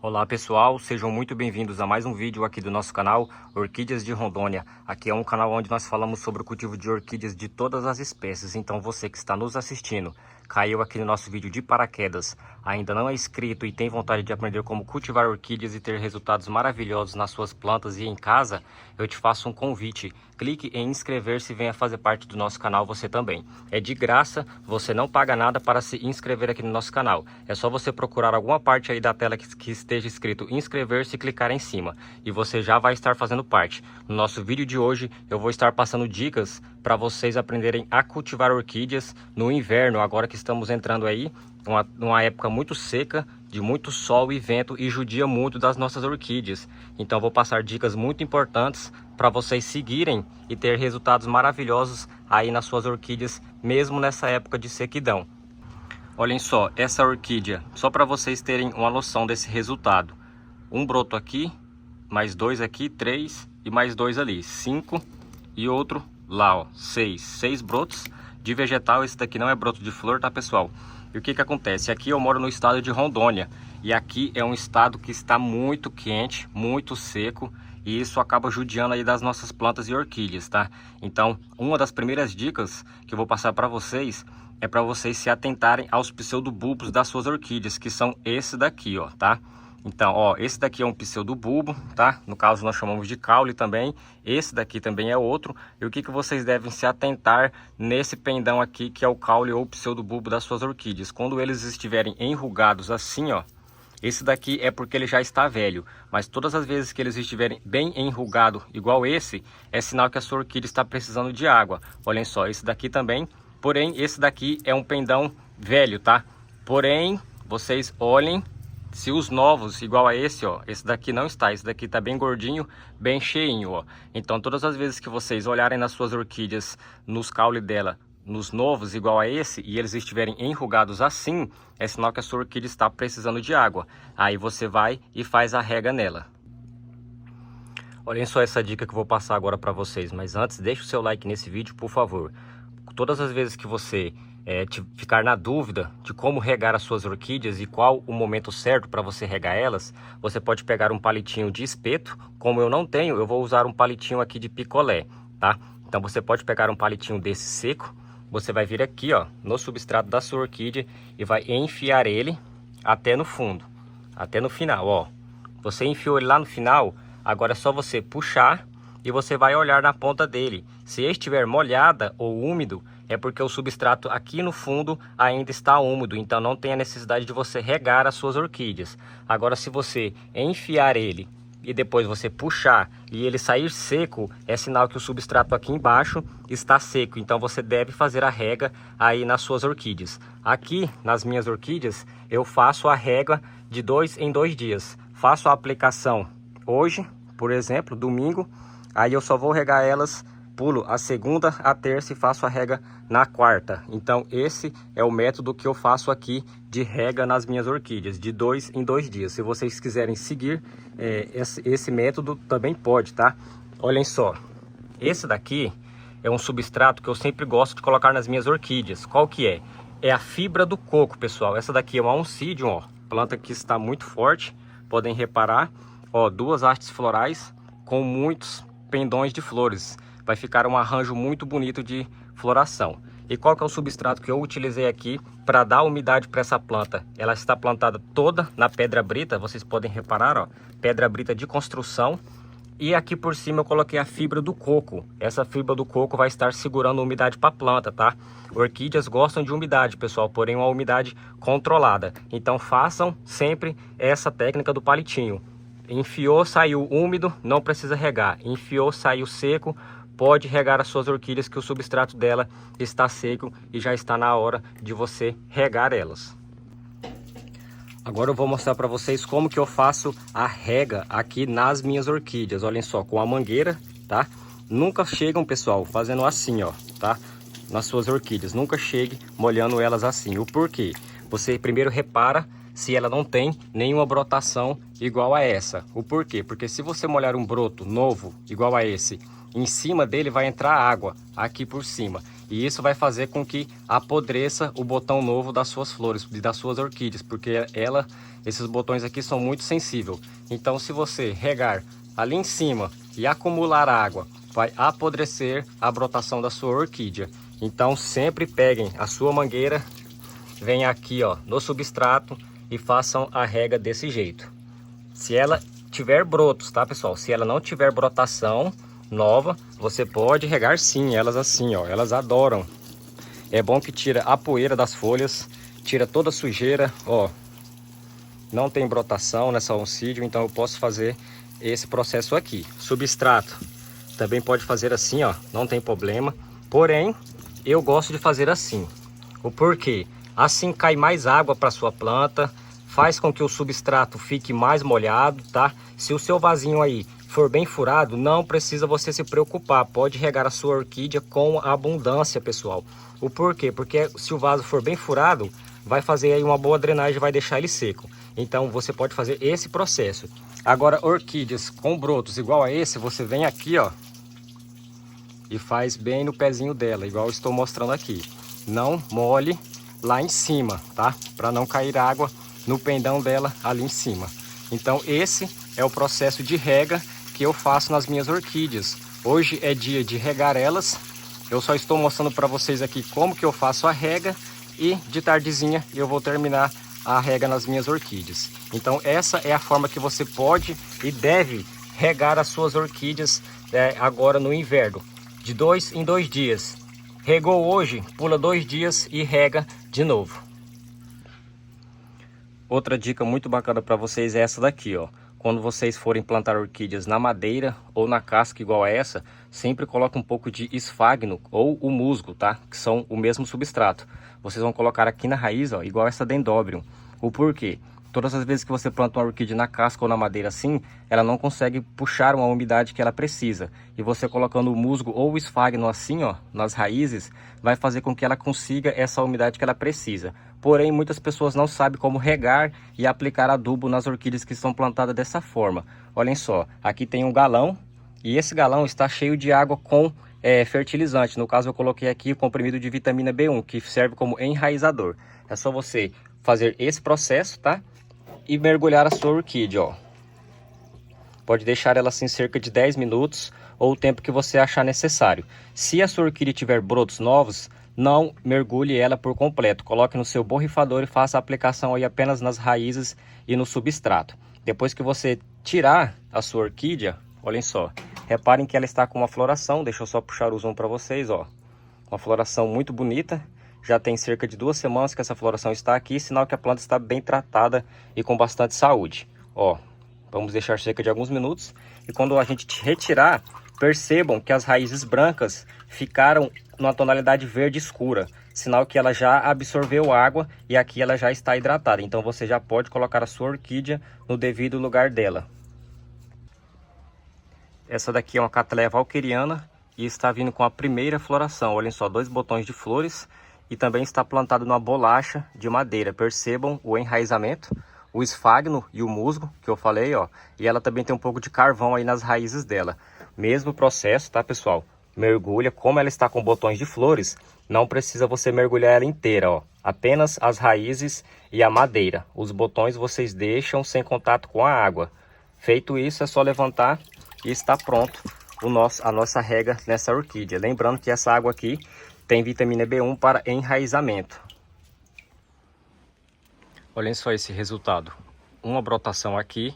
Olá pessoal, sejam muito bem-vindos a mais um vídeo aqui do nosso canal Orquídeas de Rondônia. Aqui é um canal onde nós falamos sobre o cultivo de orquídeas de todas as espécies. Então você que está nos assistindo, caiu aqui no nosso vídeo de paraquedas, ainda não é inscrito e tem vontade de aprender como cultivar orquídeas e ter resultados maravilhosos nas suas plantas e em casa, eu te faço um convite. Clique em inscrever-se e venha fazer parte do nosso canal você também. É de graça, você não paga nada para se inscrever aqui no nosso canal. É só você procurar alguma parte aí da tela que esteja escrito inscrever-se e clicar em cima. E você já vai estar fazendo parte. No nosso vídeo de hoje eu vou estar passando dicas para vocês aprenderem a cultivar orquídeas no inverno, agora que estamos entrando aí numa época muito seca, de muito sol e vento e judia muito das nossas orquídeas. Então vou passar dicas muito importantes para vocês seguirem e ter resultados maravilhosos aí nas suas orquídeas, mesmo nessa época de sequidão. Olhem só, essa orquídea, só para vocês terem uma noção desse resultado. Um broto aqui, mais dois aqui, 3 e mais 2 ali, 5 e outro lá, ó, 6 brotos de vegetal. Esse daqui não é broto de flor, tá pessoal? E o que que acontece? Aqui eu moro no estado de Rondônia e aqui é um estado que está muito quente, muito seco, e isso acaba judiando aí das nossas plantas e orquídeas, tá? Então, uma das primeiras dicas que eu vou passar para vocês é para vocês se atentarem aos pseudobulbos das suas orquídeas, que são esse daqui, ó, tá? Então, ó, esse daqui é um pseudobulbo, tá? No caso nós chamamos de caule também. Esse daqui também é outro. E o que que vocês devem se atentar nesse pendão aqui, que é o caule ou pseudobulbo das suas orquídeas? Quando eles estiverem enrugados assim, ó, esse daqui é porque ele já está velho. Mas todas as vezes que eles estiverem bem enrugado, igual esse, é sinal que a sua orquídea está precisando de água. Olhem só, esse daqui também. Porém, esse daqui é um pendão velho, tá? Porém, vocês olhem se os novos, igual a esse, ó, esse daqui não está, esse daqui tá bem gordinho, bem cheinho, ó. Então, todas as vezes que vocês olharem nas suas orquídeas, nos caule dela, nos novos, igual a esse, e eles estiverem enrugados assim, é sinal que a sua orquídea está precisando de água. Aí você vai e faz a rega nela. Olhem só essa dica que eu vou passar agora para vocês, mas antes, deixe o seu like nesse vídeo, por favor. Todas as vezes que você ficar na dúvida de como regar as suas orquídeas e qual o momento certo para você regar elas, você pode pegar um palitinho de espeto. Como eu não tenho, eu vou usar um palitinho aqui de picolé, tá? Então você pode pegar um palitinho desse seco, você vai vir aqui, ó, no substrato da sua orquídea e vai enfiar ele até no fundo, até no final, ó. Você enfiou ele lá no final, agora é só você puxar e você vai olhar na ponta dele. Se estiver molhada ou úmido, é porque o substrato aqui no fundo ainda está úmido, então não tem a necessidade de você regar as suas orquídeas. Agora, se você enfiar ele e depois você puxar e ele sair seco, é sinal que o substrato aqui embaixo está seco, então você deve fazer a rega aí nas suas orquídeas. Aqui nas minhas orquídeas eu faço a rega de 2 em 2 dias. Faço a aplicação hoje, por exemplo, domingo, aí eu só vou regar elas, pulo a segunda, a terça e faço a rega na quarta. Então esse é o método que eu faço aqui de rega nas minhas orquídeas, de 2 em 2 dias. Se vocês quiserem seguir esse método, também pode, tá? Olhem só, esse daqui é um substrato que eu sempre gosto de colocar nas minhas orquídeas. Qual que é? É a fibra do coco, pessoal. Essa daqui é uma oncidium, ó, planta que está muito forte, podem reparar, ó, 2 hastes florais com muitos pendões de flores. Vai ficar um arranjo muito bonito de floração. E qual que é o substrato que eu utilizei aqui para dar umidade para essa planta? Ela está plantada toda na pedra brita, vocês podem reparar, ó, pedra brita de construção. E aqui por cima eu coloquei a fibra do coco. Essa fibra do coco vai estar segurando umidade para a planta, tá? Orquídeas gostam de umidade, pessoal, porém uma umidade controlada. Então façam sempre essa técnica do palitinho. Enfiou, saiu úmido, não precisa regar. Enfiou, saiu seco, pode regar as suas orquídeas, que o substrato dela está seco e já está na hora de você regar elas. Agora eu vou mostrar para vocês como que eu faço a rega aqui nas minhas orquídeas. Olhem só, com a mangueira, tá? Nunca chegam, pessoal, fazendo assim, ó, tá? Nas suas orquídeas, nunca chegue molhando elas assim. O porquê? Você primeiro repara se ela não tem nenhuma brotação igual a essa. O porquê? Porque se você molhar um broto novo igual a esse em cima dele vai entrar água aqui por cima. E isso vai fazer com que apodreça o botão novo das suas flores, das suas orquídeas, porque esses botões aqui são muito sensíveis. Então, se você regar ali em cima e acumular água, vai apodrecer a brotação da sua orquídea. Então, sempre peguem a sua mangueira, venham aqui, ó, no substrato e façam a rega desse jeito. Se ela tiver brotos, tá, pessoal? Se ela não tiver brotação nova, você pode regar sim, elas assim, ó, elas adoram. É bom que tira a poeira das folhas, tira toda a sujeira, ó. Não tem brotação nessa oncídio, então eu posso fazer esse processo aqui. Substrato também pode fazer assim, ó, não tem problema. Porém, eu gosto de fazer assim. O porquê? Assim cai mais água para sua planta, faz com que o substrato fique mais molhado, tá? Se o seu vasinho aí for bem furado, não precisa você se preocupar, pode regar a sua orquídea com abundância, pessoal. O porquê? Porque se o vaso for bem furado, vai fazer aí uma boa drenagem, vai deixar ele seco. Então você pode fazer esse processo. Agora, orquídeas com brotos igual a esse, você vem aqui, ó, e faz bem no pezinho dela, igual eu estou mostrando aqui. Não molhe lá em cima, tá? Para não cair água no pendão dela ali em cima. Então esse é o processo de rega que eu faço nas minhas orquídeas. Hoje é dia de regar elas. Eu só estou mostrando para vocês aqui como que eu faço a rega, e de tardezinha eu vou terminar a rega nas minhas orquídeas. Então essa é a forma que você pode e deve regar as suas orquídeas agora no inverno, de 2 em 2 dias. Regou hoje, pula 2 dias e rega de novo. Outra dica muito bacana para vocês é essa daqui, ó. Quando vocês forem plantar orquídeas na madeira ou na casca igual a essa, sempre coloca um pouco de esfagno ou o musgo, tá? Que são o mesmo substrato. Vocês vão colocar aqui na raiz, ó, igual essa dendrobium. O porquê? Todas as vezes que você planta uma orquídea na casca ou na madeira assim, ela não consegue puxar uma umidade que ela precisa. E você colocando o musgo ou o esfagno assim, ó, nas raízes, vai fazer com que ela consiga essa umidade que ela precisa. Porém, muitas pessoas não sabem como regar e aplicar adubo nas orquídeas que estão plantadas dessa forma. Olhem só, aqui tem um galão e esse galão está cheio de água com fertilizante. No caso, eu coloquei aqui o comprimido de vitamina B1, que serve como enraizador. É só você fazer esse processo, tá? E mergulhar a sua orquídea, ó. Pode deixar ela assim cerca de 10 minutos ou o tempo que você achar necessário. Se a sua orquídea tiver brotos novos, não mergulhe ela por completo. Coloque no seu borrifador e faça a aplicação aí apenas nas raízes e no substrato. Depois que você tirar a sua orquídea, olhem só, reparem que ela está com uma floração. Deixa eu só puxar o zoom para vocês, ó. Uma floração muito bonita. Já tem cerca de 2 semanas que essa floração está aqui, sinal que a planta está bem tratada e com bastante saúde. Ó, vamos deixar cerca de alguns minutos. E quando a gente retirar, percebam que as raízes brancas ficaram numa tonalidade verde escura, sinal que ela já absorveu água e aqui ela já está hidratada. Então você já pode colocar a sua orquídea no devido lugar dela. Essa daqui é uma Cattleya valqueriana e está vindo com a primeira floração. Olhem só, 2 botões de flores. E também está plantado numa bolacha de madeira. Percebam o enraizamento, o esfagno e o musgo que eu falei, ó. E ela também tem um pouco de carvão aí nas raízes dela. Mesmo processo, tá, pessoal? Mergulha, como ela está com botões de flores, não precisa você mergulhar ela inteira, ó. Apenas as raízes e a madeira. Os botões vocês deixam sem contato com a água. Feito isso, é só levantar e está pronto a nossa rega nessa orquídea. Lembrando que essa água aqui tem vitamina B1 para enraizamento. Olhem só esse resultado. Uma brotação aqui,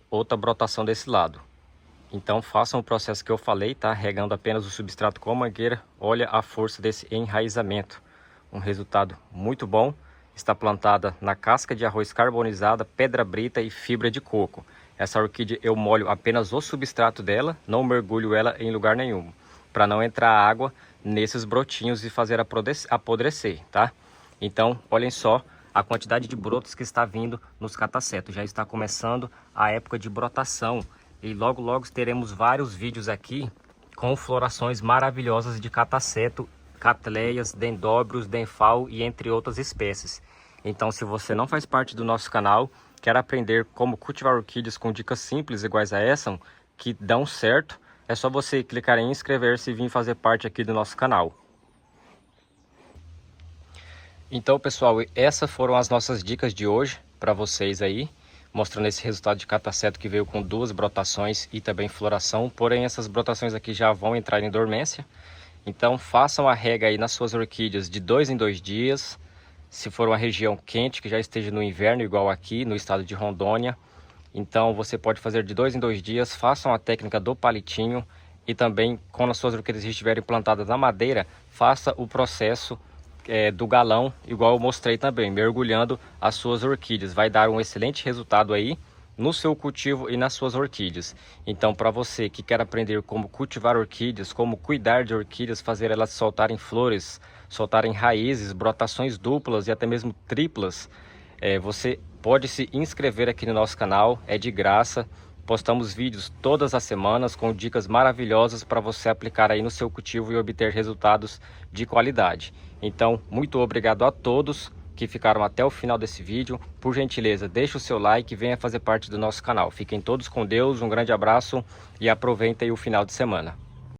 outra brotação desse lado. Então façam o processo que eu falei, tá? Regando apenas o substrato com a mangueira. Olha a força desse enraizamento. Um resultado muito bom. Está plantada na casca de arroz carbonizada, pedra brita e fibra de coco. Essa orquídea eu molho apenas o substrato dela, não mergulho ela em lugar nenhum, para não entrar água nesses brotinhos e fazer apodrecer, tá? Então, olhem só a quantidade de brotos que está vindo nos catacetos. Já está começando a época de brotação e logo logo teremos vários vídeos aqui com florações maravilhosas de cataceto, Cattleyas, Dendrobiums, Denfal e entre outras espécies. Então, se você não faz parte do nosso canal, quer aprender como cultivar orquídeas com dicas simples iguais a essa, que dão certo, é só você clicar em inscrever-se e vir fazer parte aqui do nosso canal. Então, pessoal, essas foram as nossas dicas de hoje para vocês aí, mostrando esse resultado de cataceto que veio com 2 brotações e também floração. Porém, essas brotações aqui já vão entrar em dormência. Então, façam a rega aí nas suas orquídeas de 2 em 2 dias. Se for uma região quente, que já esteja no inverno, igual aqui no estado de Rondônia, então você pode fazer de 2 em 2 dias. Façam a técnica do palitinho e também, quando as suas orquídeas estiverem plantadas na madeira, faça o processo do galão, igual eu mostrei também, mergulhando as suas orquídeas. Vai dar um excelente resultado aí no seu cultivo e nas suas orquídeas. Então, para você que quer aprender como cultivar orquídeas, como cuidar de orquídeas, fazer elas soltarem flores, soltarem raízes, brotações duplas e até mesmo triplas, você pode se inscrever aqui no nosso canal, é de graça. Postamos vídeos todas as semanas com dicas maravilhosas para você aplicar aí no seu cultivo e obter resultados de qualidade. Então, muito obrigado a todos que ficaram até o final desse vídeo. Por gentileza, deixe o seu like e venha fazer parte do nosso canal. Fiquem todos com Deus, um grande abraço e aproveitem o final de semana.